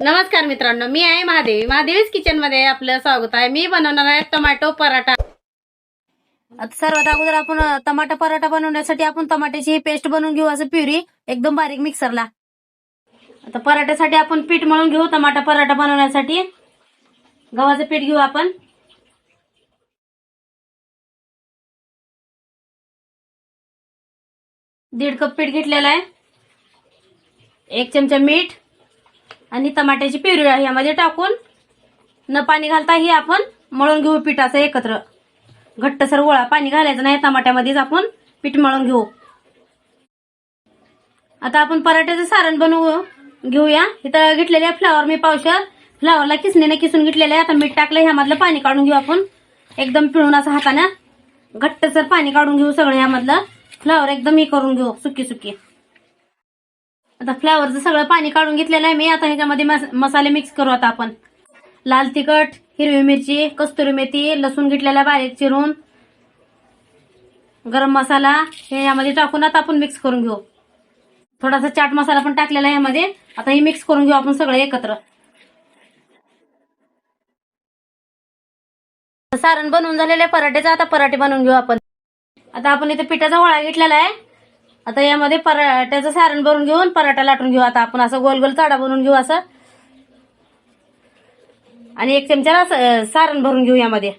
नमस्कार मित्रांनो, मी आहे महादेवी. महादेवीज किचन मध्ये आपलं स्वागत आहे. मी बनवणार आहे टोमॅटो पराठा. आता सर्वात अगोदर आपण टमाटा पराठा बनवण्यासाठी आपण टमाट्याची पेस्ट बनवून घेऊ, असं प्युरी एकदम बारीक मिक्सरला. आता पराठ्यासाठी आपण पीठ मळून घेऊ. टमाटा पराठा बनवण्यासाठी गव्हाचं पीठ घेऊ आपण. दीड कप पीठ घेतलेलं आहे. 1 चमचा मीठ आणि टमाट्याची प्युरी यामध्ये टाकून न पाणी घालता ही आपण मळून घेऊ पिठाचं एकत्र. घट्टसर गोळा, पाणी घालायचं नाही. टमाट्यामध्येच आपण पीठ मळून घेऊ. आता आपण पराठ्याचं सारण बनवू घेऊया. इथं घेतलेले फ्लावर मी पावशर. फ्लावरला किसणीने किसून घेतलेलं आहे. आता मीठ टाकलं, ह्यामधलं पाणी काढून घेऊ आपण. एकदम पिळून असं हाताने घट्टसर पाणी काढून घेऊ सगळं. ह्यामधलं फ्लावर एकदम हे करून घेऊ, सुकी सुकी. आता फ्लावरचं सगळं पाणी काढून घेतलेलं आहे मी. आता ह्याच्यामध्ये मसाले मिक्स करू. आता आपण लाल तिखट, हिरवी मिरची, कस्तुरी मेथी, लसूण घेतलेला बारीक चिरून, गरम मसाला हे यामध्ये टाकून आता आपण मिक्स करून घेऊ. थोडासा चाट मसाला पण टाकलेला आहे यामध्ये. आता हे मिक्स करून घेऊ आपण सगळं एकत्र. सारण बनवून झालेलं आहे पराठ्याचं. आता पराठे बनवून घेऊ आपण. आता आपण इथे पिठाचा गोळा घेतलेला आहे. आता यामध्ये पराठ्याचं सारण भरून घेऊन पराठा लाटून घेऊ. आता आपण असं गोल गोल चाडा बनवून घेऊ असं. आणि 1 चमचा सारण भरून घेऊ. यामध्ये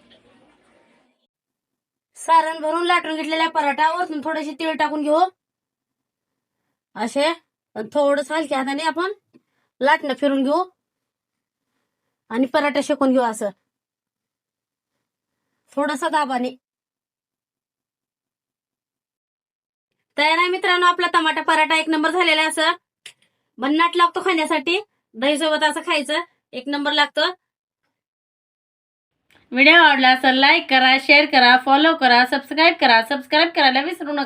सारण भरून लाटून घेतलेल्या पराठा वरतून थोडेसे तीळ टाकून घेऊ. असे थोडस हलक्या हाताने आपण लाटणं फिरून घेऊ आणि पराठा शेकून घेऊ असं थोडस दाबाने. तयार आहे मित्रांनो आपला टमाटा पराठा. 1 नंबर झालेला आहे. असं भन्नाट लागतो खाण्यासाठी. दही सोबत असं खायचं, 1 नंबर लागतं. व्हिडिओ आवडला असेल लाईक करा, शेअर करा, फॉलो करा, सबस्क्राईब करा. सबस्क्राईब करायला विसरू नका.